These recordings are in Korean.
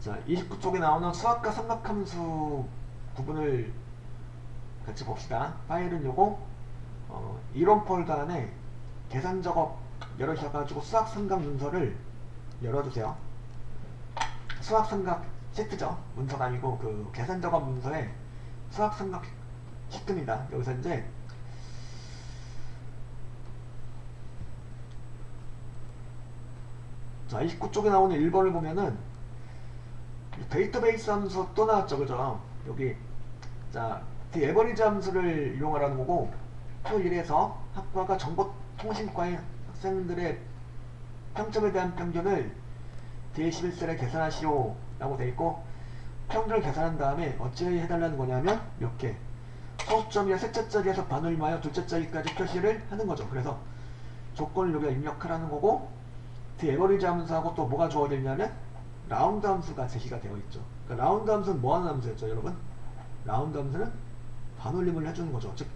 자, 29쪽에 나오는 수학과 삼각함수 부분을 같이 봅시다. 파일은 요거 이론 폴더 안에 계산 작업 열으셔가지고 수학 삼각 문서를 열어주세요. 수학 삼각 시트죠. 문서가 아니고 그 계산 작업 문서에 수학 삼각 시트입니다. 여기서 이제 자, 29쪽에 나오는 1번을 보면은 데이터베이스 함수 또 나왔죠. 그죠? 여기 자, 그 에버리지 함수를 이용하라는 거고 표 1에서 학과가 정보통신과의 학생들의 평점에 대한 평균을 D11셀에 계산하시오 라고 되어있고, 평균을 계산한 다음에 어찌 해달라는 거냐면 이렇게 소수점이나 셋째 자리에서 반올림하여 둘째 자리까지 표시를 하는 거죠. 그래서 조건을 여기다 입력하라는 거고, 에버리지 함수하고 또 뭐가 주어져 있냐면 라운드 함수가 제시가 되어 있죠. 그러니까 라운드 함수는 뭐 하는 함수였죠, 여러분? 라운드 함수는 반올림을 해주는 거죠. 즉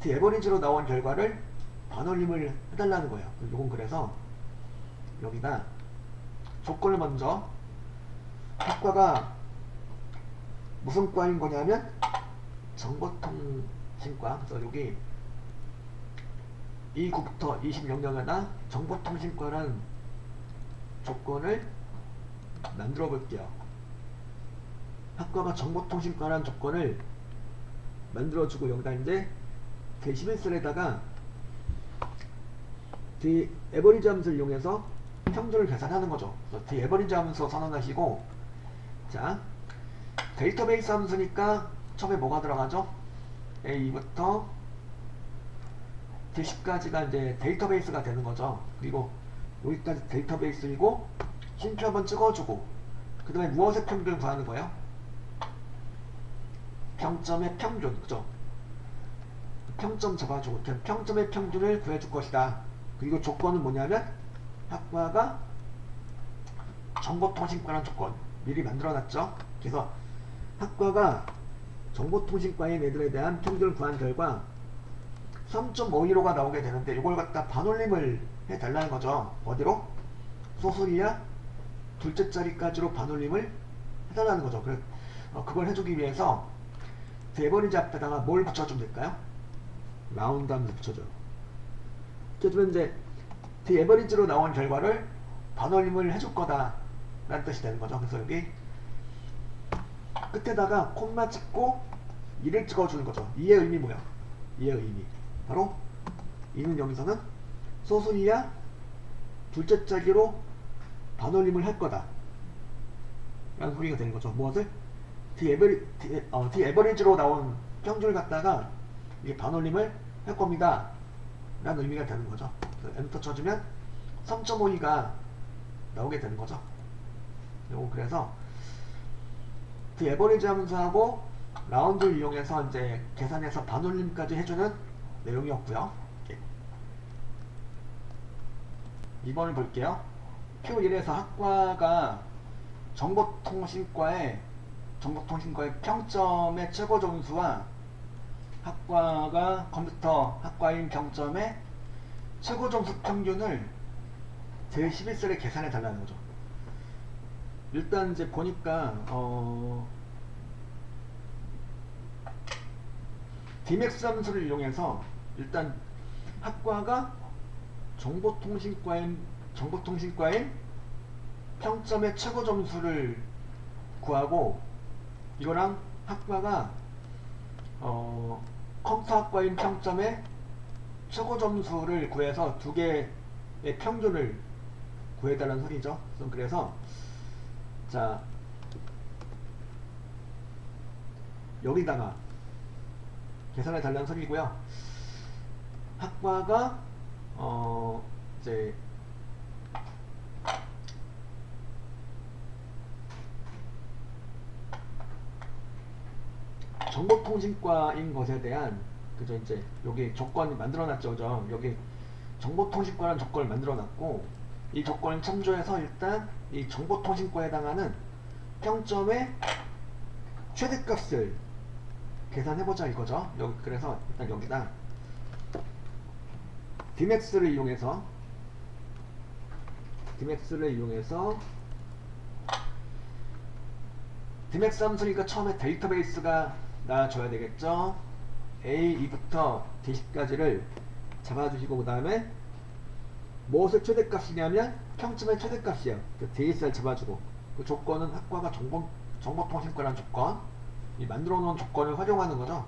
에버리지로 나온 결과를 반올림을 해달라는 거예요. 요건 그래서 여기다 조건을 먼저 학과가 무슨 과인 거냐면 정보통신과. 그래서 여기 29부터 26년에나 정보통신과라는 조건을 만들어 볼게요. 학과가 정보통신과라는 조건을 만들어주고 여기다 이제 D11셀에다가 D 에버리지 함수를 이용해서 평균을 계산하는 거죠. 그래서 D 에버리지 함수 선언하시고, 자, 데이터베이스 함수니까 처음에 뭐가 들어가죠? A부터 D10까지가 이제 데이터베이스가 되는 거죠. 그리고 여기까지 데이터베이스이고 쉼표 한번 찍어주고, 그 다음에 무엇의 평균을 구하는 거예요? 평점의 평균, 그죠? 평점 잡아주고 평점의 평균을 구해줄 것이다. 그리고 조건은 뭐냐면 학과가 정보통신과라는 조건 미리 만들어놨죠. 그래서 학과가 정보통신과의 애들에 대한 평균을 구한 결과 3.515가 나오게 되는데, 이걸 갖다 반올림을 해달라는 거죠. 어디로? 소수이야 둘째 자리까지로 반올림을 해달라는 거죠. 그걸 해주기 위해서 에버리지 앞에다가 뭘 붙여주면 될까요? 라운드 함수 붙여줘요. 붙여주면 이제 에버리지로 나온 결과를 반올림을 해줄 거다 라는 뜻이 되는 거죠. 그래서 여기 끝에다가 콤마 찍고 2를 찍어주는 거죠. 이의 의미 뭐야? 이의 의미 바로 이는 여기서는 소수이야 둘째 자리로 반올림을 할 거다 라는 소리가 되는 거죠. 무엇을? 에버리지로 나온 평균을 갖다가 이게 반올림을 할 겁니다 라는 의미가 되는 거죠. 엔터 쳐주면 3.52가 나오게 되는 거죠. 요거 그래서 에버리지 함수하고 라운드를 이용해서 이제 계산해서 반올림까지 해주는 내용이었고요. 2번을 볼게요. 표 1에서 학과가 정보통신과의 평점의 최고 점수와 학과가 컴퓨터 학과인 평점의 최고 점수 평균을 제11셀에 계산해 달라는 거죠. 일단 이제 보니까 Dmax 함수를 이용해서 일단 학과가 정보통신과인 평점의 최고 점수를 구하고, 이거랑 학과가 컴퓨터학과인 평점의 최고 점수를 구해서 두 개의 평균을 구해달라는 소리죠. 그래서 자, 여기다가 계산해 달라는 소리고요. 학과가 이제 정보통신과인 것에 대한, 그죠? 이제 여기 조건 만들어놨죠, 그죠? 여기 정보통신과라는 조건을 만들어놨고, 이 조건을 참조해서 일단 이 정보통신과에 해당하는 평점의 최대값을 계산해보자 이거죠. 그래서 일단 여기다 Dmax를 이용해서 디맥스 함수니까 처음에 데이터베이스가 나와줘야 되겠죠. A2부터 D10까지를 잡아주시고 그 다음에 무엇의 최대값이냐면 평점의 최대값이에요. 그 DS를 잡아주고 그 조건은 학과가 정보통신과라는 조건, 이 만들어 놓은 조건을 활용하는 거죠.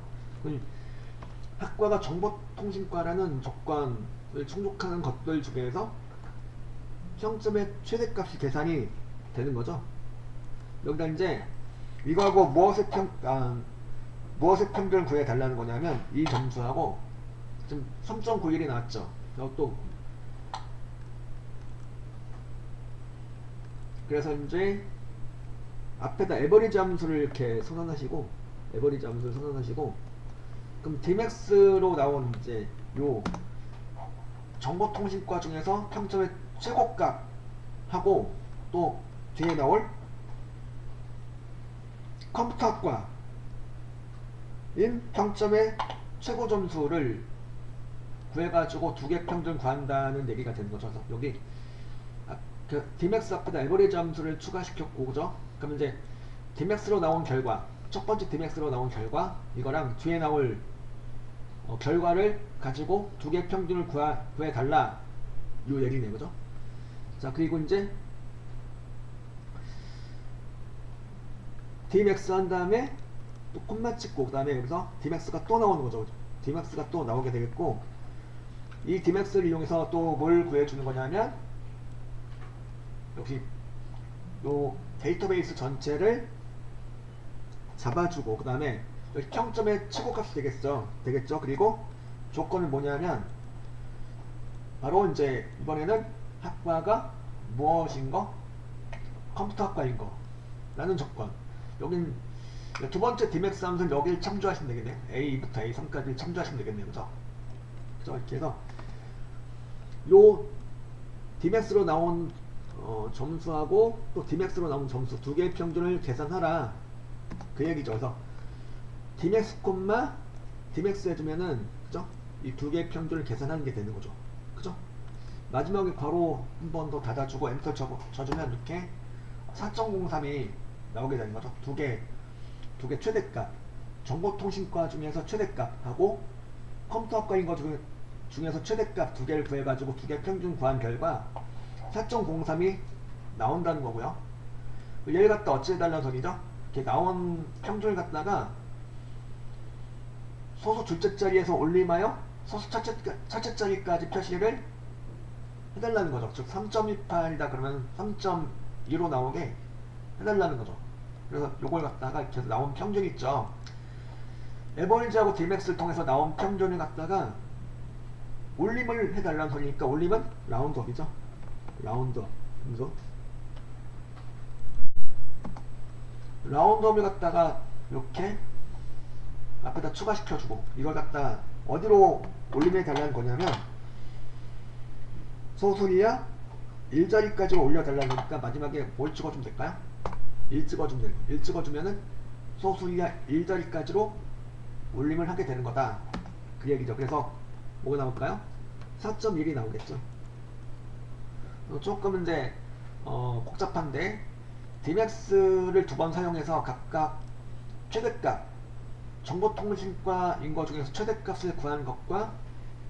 학과가 정보통신과라는 조건을 충족하는 것들 중에서 평점의 최대값이 계산이 되는 거죠. 여기다 이제 이거하고 무엇의 평균을 구해달라는 거냐면 이 점수하고 지금 3.91이 나왔죠. 또 그래서 이제 앞에다 에버리지 함수를 이렇게 선언하시고 그럼 Dmax로 나온 이제 요 정보통신과 중에서 평점의 최고값하고 또 뒤에 나올 컴퓨터학과인 평점의 최고 점수를 구해가지고 두 개 평균 구한다는 얘기가 되는 거죠. 그래서 여기 그 Dmax 앞에다 에버리지 함수를 추가시켰고, 그죠? 그럼 이제 Dmax로 나온 결과, 첫 번째 Dmax로 나온 결과, 이거랑 뒤에 나올 결과를 가지고 두 개 평균을 구해달라, 요 얘기네, 그죠? 자, 그리고 이제 Dmax 한 다음에 또 콤마 찍고, 그 다음에 여기서 Dmax가 또 나오는 거죠. Dmax가 또 나오게 되겠고, 이 Dmax를 이용해서 또 뭘 구해주는 거냐면, 역시 요 데이터베이스 전체를 잡아주고, 그 다음에 여기 평점의 최고값이 되겠죠. 그리고 조건은 뭐냐면, 바로 이제 이번에는 학과가 무엇인 거? 컴퓨터학과인 거 라는 조건. 여긴 두 번째 Dmax 함수는 여기를 참조하시면 되겠네요. A2부터 A3까지 참조하시면 되겠네요. 그죠? 이렇게 해서 요 Dmax로 나온 점수하고 또 Dmax로 나온 점수 두 개의 평균을 계산하라, 그 얘기죠. 그래서 Dmax, Dmax 해주면은, 그죠? 이 두 개의 평균을 계산하는 게 되는 거죠. 그죠? 마지막에 괄호 한 번 더 닫아주고 엔터 쳐주면 이렇게 4.03이 나오게 되는 거죠. 두 개 최대값, 정보통신과 중에서 최대값하고 컴퓨터학과인 거 중에서 최대값 두 개를 구해가지고 두 개 평균 구한 결과 4.03이 나온다는 거고요. 얘를 갖다 어찌 해달라는 소리죠? 이렇게 나온 평균을 갖다가 소수 둘째 자리에서 올림하여 소수 첫째 자리까지 표시를 해달라는 거죠. 즉 3.28이다 그러면 3.2로 나오게 해달라는 거죠. 그래서 요걸 갖다가 이렇게 나온 평균 있죠. 에버리지하고 Dmax를 통해서 나온 평균을 갖다가 올림을 해달라는 소리니까, 올림은 라운드업이죠. 라운드업. 라운드업을 갖다가 이렇게 앞에다 추가시켜주고, 이걸 갖다 어디로 올림해 달라는 거냐면 소수이야 1자리까지 올려달라는 거니까 마지막에 뭘 찍어주면 될까요? 1 찍어주면 돼요. 1 찍어주면은 소수이야 1자리까지로 올림을 하게 되는 거다, 그 얘기죠. 그래서 뭐가 나올까요? 4.1이 나오겠죠. 조금 이제 복잡한데, Dmax를 두 번 사용해서 각각 최대값, 정보통신과인 거 중에서 최대값을 구하는 것과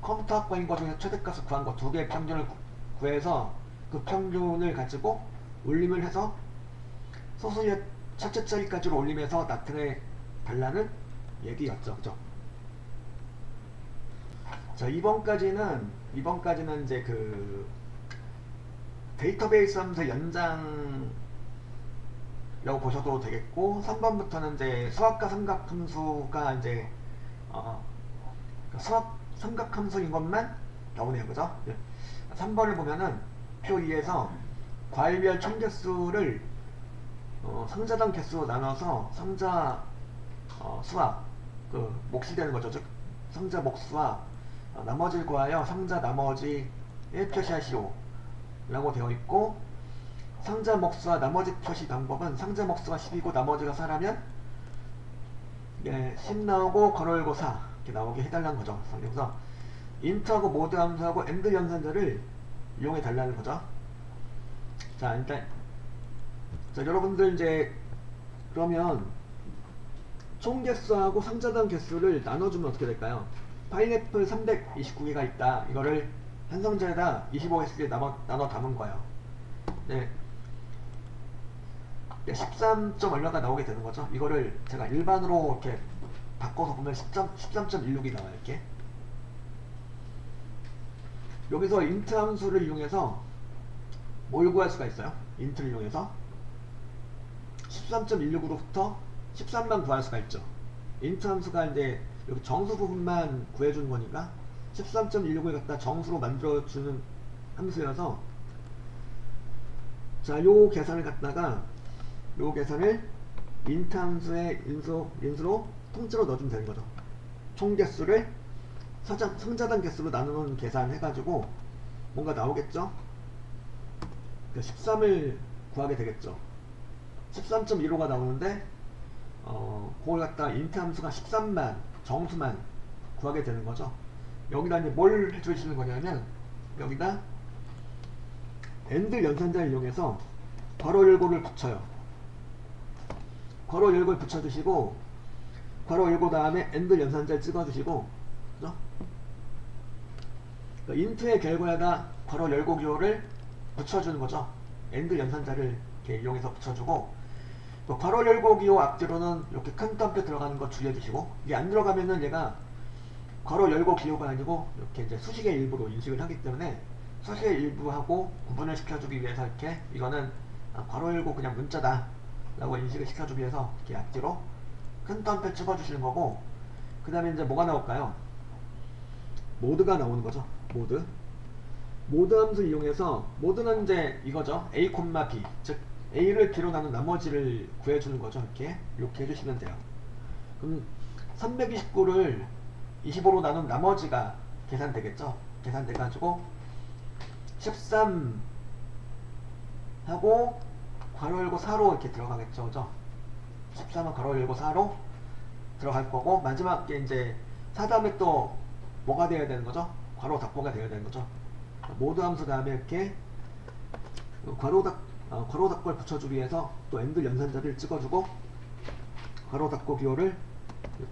컴퓨터학과인 거 중에서 최대값을 구한 것 두 개의 평균을 구해서 그 평균을 가지고 올림을 해서 소수의 첫째 자리까지로 올림해서 나타내 달라는 얘기였죠. 그죠? 자, 이번까지는 이제 그 데이터베이스 함수 연장이라고 보셔도 되겠고, 3번부터는 이제 수학과 삼각함수가 이제 수학 삼각함수인 것만 나오네요. 그죠? 3번을 보면은 표 2에서 과일별 총 개수를 상자당 개수로 나눠서 상자 수와 그 몫이 되는 거죠. 즉 상자 몫수와 나머지를 구하여 상자 나머지에 표시하시오 라고 되어 있고, 상자 몫수와 나머지 표시 방법은 상자 몫수가 10이고 나머지가 4라면 10 나오고 괄호 열고 4 이렇게 나오게 해달라는 거죠. 그래서 인트하고 모드 함수하고 엔드 연산자를 이용해 달라는 거죠. 자, 일단 여러분들 이제 그러면 총 개수하고 상자당 개수를 나눠주면 어떻게 될까요? 파인애플 329개가 있다. 이거를 한 상자에다 25개씩 나눠 담은 거예요. 네. 13. 얼마가 나오게 되는 거죠. 이거를 제가 일반으로 이렇게 바꿔서 보면 13.16이 나와요. 이렇게. 여기서 int 함수를 이용해서 뭘 구할 수가 있어요? int를 이용해서 13.16으로부터 13만 구할 수가 있죠. int 함수가 이제 여기 정수 부분만 구해주는 거니까 13.16을 갖다 정수로 만들어주는 함수여서, 자, 요 계산을 갖다가 요 계산을 int 함수의 인수로 통째로 넣어주면 되는 거죠. 총 개수를 상자당 개수로 나누는 계산 해가지고 뭔가 나오겠죠? 13을 구하게 되겠죠. 13.15가 나오는데 그걸 갖다 int 함수가 13만 정수만 구하게 되는 거죠. 여기다 이제 뭘 해주시는 거냐면, 여기다 AND 연산자를 이용해서 괄호 열고를 붙여요. 괄호 열고를 붙여주시고, 괄호 열고 다음에 AND 연산자를 찍어주시고, 그죠? 그러니까 int의 결과에다 괄호 열고 기호를 붙여주는 거죠. AND 연산자를 이렇게 이용해서 붙여주고, 또 괄호 열고 기호 앞뒤로는 이렇게 큰 덤표 들어가는 거 주의해주시고, 이게 안 들어가면은 얘가 괄호 열고 기호가 아니고 이렇게 이제 수식의 일부로 인식을 하기 때문에 수식의 일부하고 구분을 시켜주기 위해서 이렇게 이거는 괄호 열고 그냥 문자다 라고 인식을 시켜주기 위해서 이렇게 앞뒤로 큰 덤표 찍어주시는 거고, 그 다음에 이제 뭐가 나올까요? 모드가 나오는 거죠. 모드 함수 이용해서, 모드는 이제 이거죠. a, b, 즉 a를 b로 나눈 나머지를 구해주는 거죠. 이렇게 해주시면 돼요. 그럼 329를 25로 나눈 나머지가 계산되겠죠. 계산돼가지고 13 하고 괄호 열고 4로 이렇게 들어가겠죠. 그죠? 13은 괄호 열고 4로 들어갈 거고, 마지막에 이제 4 다음에 또 뭐가 되어야 되는 거죠? 괄호 닫고가 되어야 되는 거죠. 모드 함수 다음에 이렇게 괄호 닫고를 붙여주기 위해서 또 AND 연산자를 찍어주고, 괄호 닫고 기호를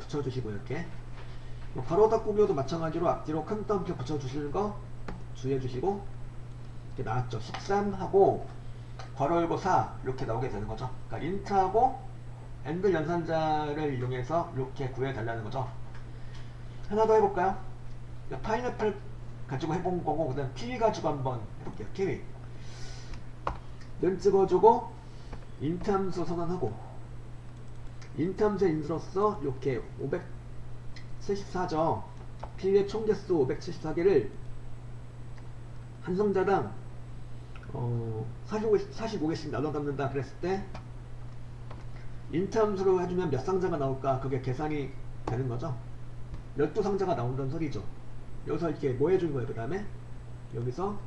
붙여주시고, 이렇게 괄호 닫고 기호도 마찬가지로 앞뒤로 큰 덤표 붙여주시는 거 주의해주시고, 이렇게 나왔죠. 13 하고 괄호 열고 4 이렇게 나오게 되는 거죠. 그러니까 int하고 AND 연산자를 이용해서 이렇게 구해달라는 거죠. 하나 더 해볼까요? 파인애플 가지고 해본 거고, 그 다음 키위 가지고 한번 해볼게요. 키위 면 찍어주고 int 함수 선언하고, int 함수의 인수로서 이렇게 574죠. 키위의 총 개수 574개를 한 상자당 45개씩 나눠 담는다 그랬을 때 int 함수로 해주면 몇 상자가 나올까, 그게 계산이 되는 거죠. 12상자가 나온다는 소리죠. 여기서 이렇게 뭐 해준 거예요? 그 다음에 여기서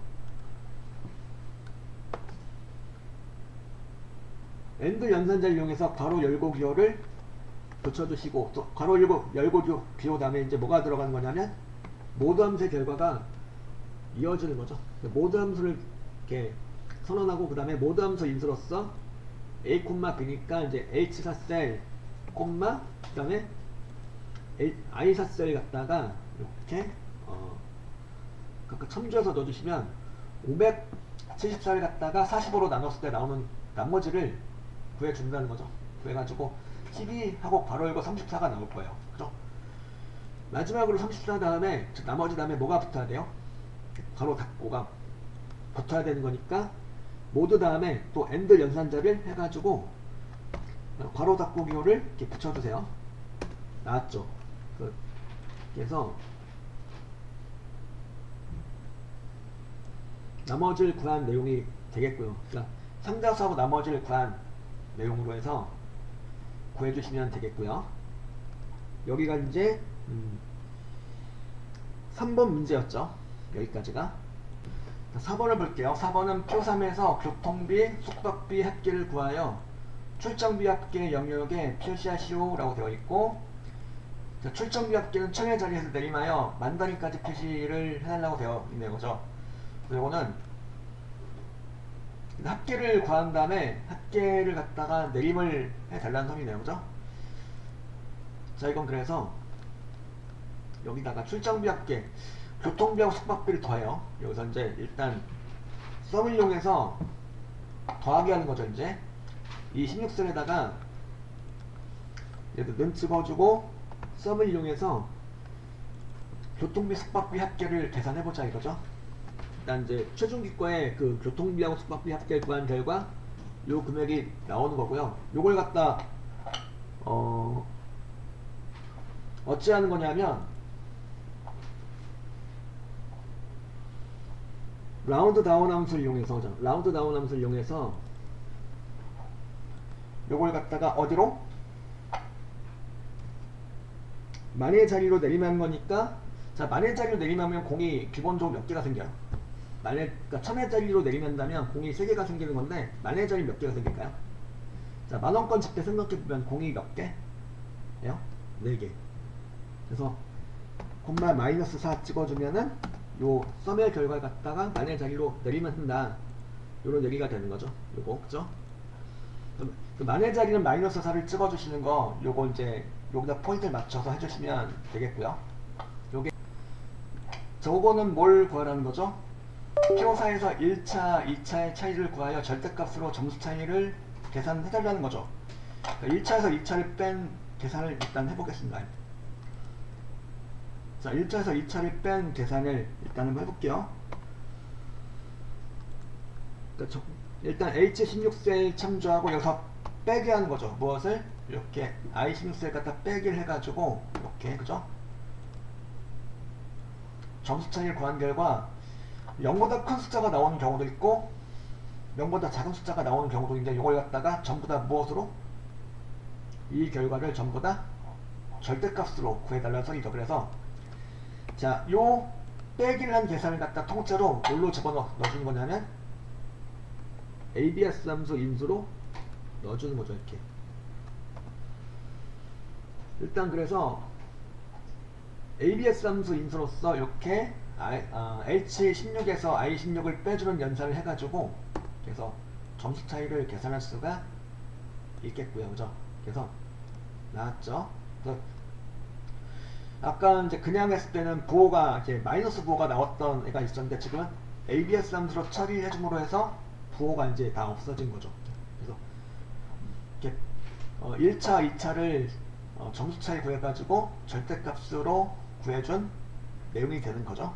AND 연산자를 이용해서 괄호 열고 기호를 붙여주시고, 또 괄호 열고 기호 다음에 이제 뭐가 들어가는 거냐면 모드 함수의 결과가 이어지는 거죠. 모드 함수를 이렇게 선언하고, 그 다음에 모드 함수 인수로서 a, b니까 이제 h4셀, 그 다음에 i4셀 갖다가 이렇게 각각 첨주해서 넣어주시면 574를 갖다가 45로 나눴을 때 나오는 나머지를 구해준다는 거죠. 구해가지고 12하고 괄호 열고 34가 나올 거예요. 그죠? 마지막으로 34 다음에, 즉 나머지 다음에 뭐가 붙어야 돼요? 괄호 닫고가 붙어야 되는 거니까 모드 다음에 또 AND 연산자를 해가지고 괄호 닫고 기호를 이렇게 붙여주세요. 나왔죠? 그래서 나머지를 구한 내용이 되겠고요. 그러니까 상자수하고 나머지를 구한 내용으로 해서 구해주시면 되겠고요. 여기가 이제 3번 문제였죠. 여기까지가. 4번을 볼게요. 4번은 표3에서 교통비, 숙박비 합계를 구하여 출정비 합계 영역에 표시하시오 라고 되어 있고, 출정비 합계는 천의 자리에서 내림하여 만 단위까지 표시를 해달라고 되어 있는 거죠. 그리고는 합계를 구한 다음에 합계를 갖다가 내림을 해달라는 소리네요. 그죠? 자, 이건 그래서 여기다가 출장비 합계, 교통비하고 숙박비를 더해요. 여기서 이제 일단 썸을 이용해서 더하기 하는 거죠. 이제 이 16셀에다가 얘도 는 찍어주고 썸을 이용해서 교통비 숙박비 합계를 계산해보자 이거죠. 일단 이제 최종기과의 그 교통비하고 숙박비 합계를 구한 결과 요 금액이 나오는 거고요. 요걸 갖다 어찌 하는 거냐면 라운드 다운 함수를 이용해서 라운드 다운 함수를 이용해서 요걸 갖다가 어디로? 만의 자리로 내림하는 거니까, 자, 만의 자리로 내림하면 공이 기본적으로 몇 개가 생겨요? 그러니까 천의 자리로 내림한다면 공이 3개가 생기는 건데 만의 자리 몇 개가 생길까요? 자, 만원권 집대 생각해보면 공이 몇 개? 예요? 4개. 그래서 콤마 마이너스 4 찍어주면은 요 썸의 결과를 갖다가 만의 자리로 내리면 한다. 요런 얘기가 되는 거죠. 요거, 그죠? 그 만의 자리는 마이너스 4를 찍어주시는 거, 요거 이제 여기다 포인트를 맞춰서 해주시면 되겠고요. 요게 저거는 뭘 구하라는 거죠? P5사에서 1차, 2차의 차이를 구하여 절대값으로 점수 차이를 계산해달라는 거죠. 1차에서 2차를 뺀 계산을 일단 해보겠습니다. 자, 1차에서 2차를 뺀 계산을 일단 한번 해볼게요. 일단 H16셀 참조하고 여기서 빼기 하는 거죠. 무엇을? 이렇게 I16셀 갖다 빼기를 해가지고 이렇게, 그죠? 점수 차이를 구한 결과 0보다 큰 숫자가 나오는 경우도 있고 0보다 작은 숫자가 나오는 경우도 있는데 이걸 갖다가 전부 다 무엇으로? 이 결과를 전부 다 절대값으로 구해달라는 소리죠. 그래서 자, 요 빼기를 한 계산을 갖다 통째로 뭘로 집어넣어주는 거냐면 ABS 함수 인수로 넣어주는 거죠. 이렇게 일단 그래서 ABS 함수 인수로서 이렇게 H16에서 I16을 빼주는 연산을 해가지고 그래서 점수 차이를 계산할 수가 있겠고요. 그죠? 그래서 나왔죠? 그래서 아까 이제 그냥 했을 때는 부호가 이제 마이너스 부호가 나왔던 애가 있었는데 지금은 ABS 함수로 처리해줌으로 해서 부호가 이제 다 없어진 거죠. 그래서 이렇게 1차, 2차를 점수 차이 구해가지고 절대값으로 구해준 내용이 되는 거죠.